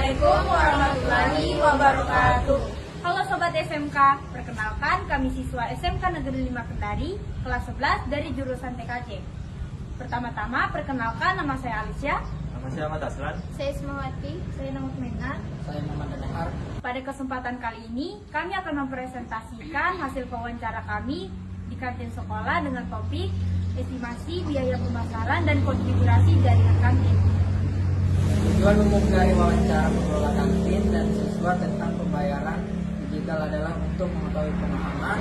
Assalamualaikum warahmatullahi wabarakatuh. Halo Sobat SMK, perkenalkan kami siswa SMK Negeri 5 Kendari, kelas 11 dari jurusan TKJ. Pertama-tama, perkenalkan nama saya Alicia. Nama saya Ahmad Aslan. Saya Ismawati. Saya Nama Menar. Saya Muhammad Dahar. Pada kesempatan kali ini, kami akan mempresentasikan hasil wawancara kami di kantin sekolah dengan topik estimasi biaya pemasaran dan konfigurasi jaringan kantin. Tujuan umum dari wawancara pengelola kantin dan siswa tentang pembayaran digital adalah untuk mengetahui pengalaman,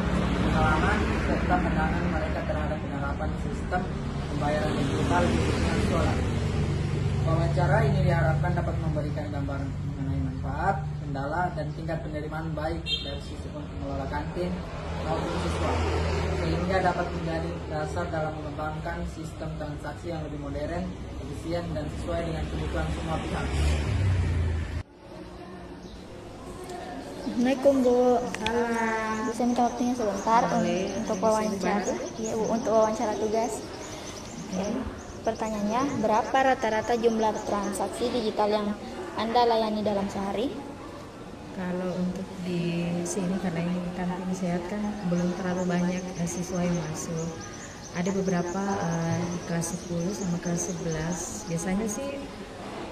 serta pandangan mereka terhadap penerapan sistem pembayaran digital di lingkungan sekolah. Wawancara ini diharapkan dapat memberikan gambaran mengenai manfaat, kendala, dan tingkat penerimaan baik dari sisi pengelola kantin maupun siswa, sehingga dapat menjadi dasar dalam mengembangkan sistem transaksi yang lebih modern, efisien, dan sesuai dengan kebutuhan semua pihak. Assalamualaikum Bu. Salam. Bisa minta waktunya sebentar untuk wawancara? Iya Bu, untuk wawancara tugas. Oke. Pertanyaannya, berapa rata-rata jumlah transaksi digital yang Anda layani dalam sehari? Kalau untuk di sini karena ini kantin sehat kan belum terlalu banyak siswa yang masuk. Ada beberapa di kelas 10 sama kelas 11. Biasanya sih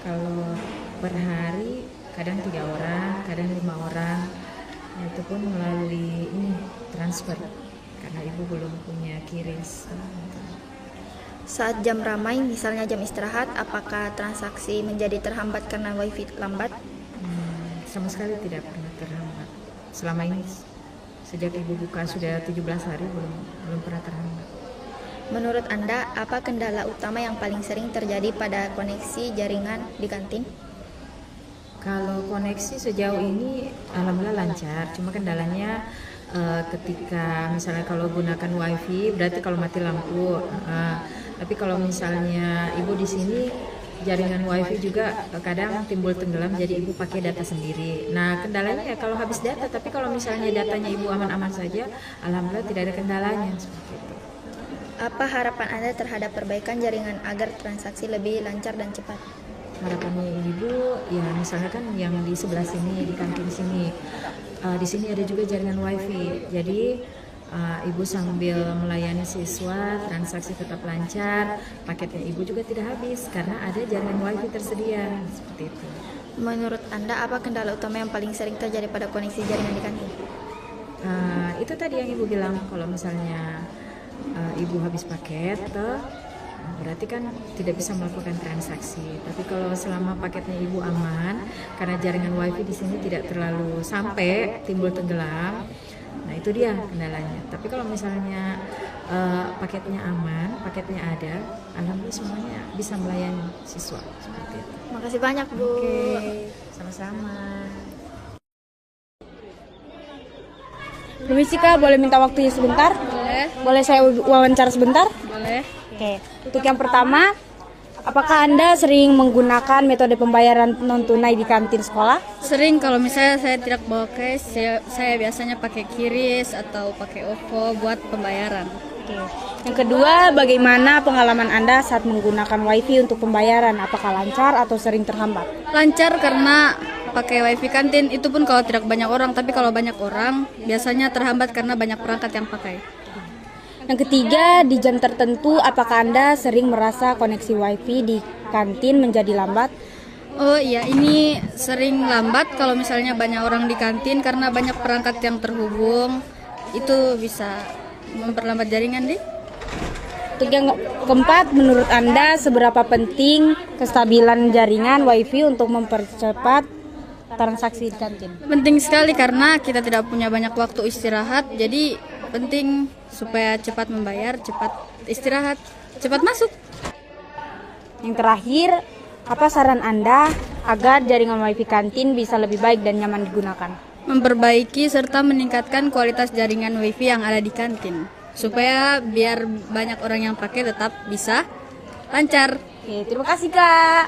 kalau per hari kadang 3 orang, kadang 5 orang. Itu pun melalui ini transfer karena ibu belum punya QRIS. Saat jam ramai, misalnya jam istirahat, apakah transaksi menjadi terhambat karena wifi lambat? Sama sekali tidak pernah terhambat. Selama ini sejak ibu buka sudah 17 hari belum pernah terhambat. Menurut Anda, apa kendala utama yang paling sering terjadi pada koneksi jaringan di kantin? Kalau koneksi sejauh ini alhamdulillah lancar. Cuma kendalanya ketika misalnya kalau gunakan wifi berarti kalau mati lampu. Tapi kalau misalnya ibu di sini jaringan wifi juga kadang timbul tenggelam, jadi ibu pakai data sendiri. Nah kendalanya ya kalau habis data, tapi kalau misalnya datanya ibu aman-aman saja, alhamdulillah tidak ada kendalanya seperti itu. Apa harapan Anda terhadap perbaikan jaringan agar transaksi lebih lancar dan cepat? Harapannya ibu ya misalnya kan yang di sebelah sini di kantin sini, di sini ada juga jaringan wifi, jadi ibu sambil melayani siswa transaksi tetap lancar, paketnya ibu juga tidak habis karena ada jaringan wifi tersedia seperti itu. Menurut Anda, apa kendala utama yang paling sering terjadi pada koneksi jaringan di kantin? Itu tadi yang ibu bilang, kalau misalnya ibu habis paket berarti kan tidak bisa melakukan transaksi. Tapi kalau selama paketnya ibu aman, karena jaringan wifi di sini tidak terlalu sampai timbul tenggelam, nah itu dia kendalanya. Tapi kalau misalnya paketnya aman, paketnya ada, alhamdulillah semuanya bisa melayani siswa seperti itu. Makasih banyak Bu. Oke, sama-sama. Permisi Kak, boleh minta waktunya sebentar? Boleh. Boleh saya wawancara sebentar? Boleh. Oke, untuk yang pertama, apakah Anda sering menggunakan metode pembayaran non-tunai di kantin sekolah? Sering kalau misalnya saya tidak bawa cash, saya biasanya pakai QRIS atau pakai OVO buat pembayaran. Oke. Yang kedua, bagaimana pengalaman Anda saat menggunakan wifi untuk pembayaran? Apakah lancar atau sering terhambat? Lancar karena pakai wifi kantin, itu pun kalau tidak banyak orang, tapi kalau banyak orang biasanya terhambat karena banyak perangkat yang pakai. Yang ketiga, di jam tertentu, apakah Anda sering merasa koneksi wifi di kantin menjadi lambat? Oh iya, ini sering lambat kalau misalnya banyak orang di kantin karena banyak perangkat yang terhubung. Itu bisa memperlambat jaringan deh. Untuk yang keempat, menurut Anda seberapa penting kestabilan jaringan wifi untuk mempercepat transaksi di kantin? Penting sekali karena kita tidak punya banyak waktu istirahat, jadi penting supaya cepat membayar, cepat istirahat, cepat masuk. Yang terakhir, apa saran Anda agar jaringan wifi kantin bisa lebih baik dan nyaman digunakan? Memperbaiki serta meningkatkan kualitas jaringan wifi yang ada di kantin supaya biar banyak orang yang pakai tetap bisa lancar. Oke, terima kasih Kak.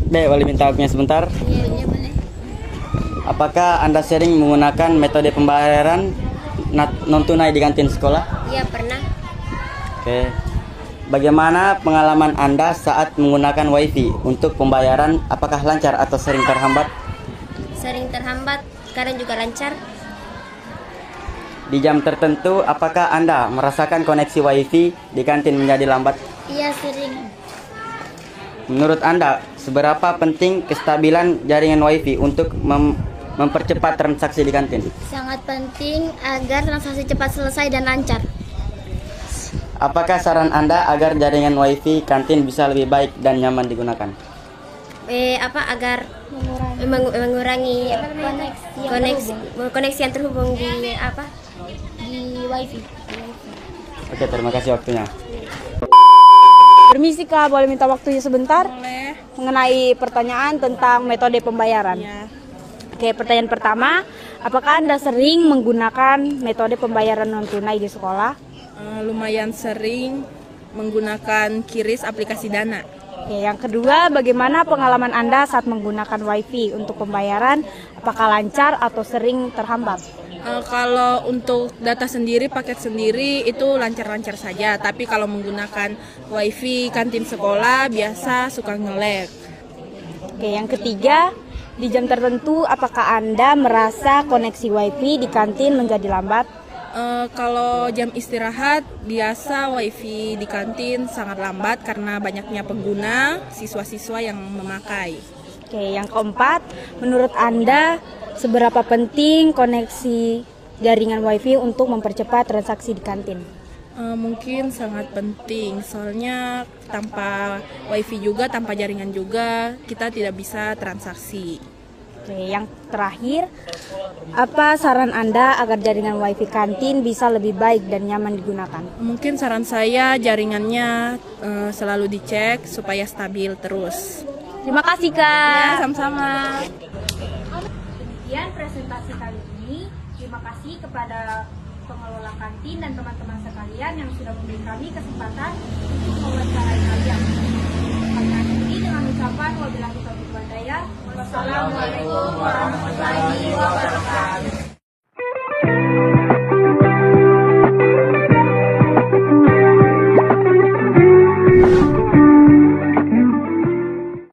Dek, boleh minta waktunya sebentar? Iya boleh. Apakah Anda sering menggunakan metode pembayaran non tunai di kantin sekolah? Iya pernah. Oke. bagaimana pengalaman Anda saat menggunakan WiFi untuk pembayaran? Apakah lancar atau sering terhambat? Sering terhambat, kadang juga lancar. Di jam tertentu, apakah Anda merasakan koneksi WiFi di kantin menjadi lambat? Iya, sering. Menurut Anda, seberapa penting kestabilan jaringan WiFi untuk mempercepat transaksi di kantin? Sangat penting agar transaksi cepat selesai dan lancar. Apakah saran Anda agar jaringan WiFi kantin bisa lebih baik dan nyaman digunakan? Agar mengurangi koneksi yang terhubung di WiFi. Oke, terima kasih waktunya. Permisi Kak, boleh minta waktunya sebentar? Boleh. Mengenai pertanyaan tentang metode pembayaran. Ya. Oke, pertanyaan pertama, apakah Anda sering menggunakan metode pembayaran non tunai di sekolah? Lumayan sering menggunakan QRIS aplikasi Dana. Oke, yang kedua, bagaimana pengalaman Anda saat menggunakan WiFi untuk pembayaran? Apakah lancar atau sering terhambat? Kalau untuk data sendiri, paket sendiri itu lancar-lancar saja. Tapi kalau menggunakan WiFi kantin sekolah biasa suka nge-lag. Oke, yang ketiga, di jam tertentu apakah Anda merasa koneksi WiFi di kantin menjadi lambat? Kalau jam istirahat biasa WiFi di kantin sangat lambat karena banyaknya pengguna, siswa-siswa yang memakai. Oke, yang keempat, menurut Anda seberapa penting koneksi jaringan WiFi untuk mempercepat transaksi di kantin? Mungkin sangat penting, soalnya tanpa WiFi juga, tanpa jaringan juga, kita tidak bisa transaksi. Oke, yang terakhir, apa saran Anda agar jaringan WiFi kantin bisa lebih baik dan nyaman digunakan? Mungkin saran saya jaringannya selalu dicek supaya stabil terus. Terima kasih Kak. Ya, sama-sama. Demikian presentasi kali ini. Terima kasih kepada pengelola kantin dan teman-teman sekalian yang sudah memberi kami kesempatan untuk mewawancarai kalian. Kami akhiri dengan ucapan wabillahi taufiq wal hidayah. Wassalamualaikum warahmatullahi wabarakatuh.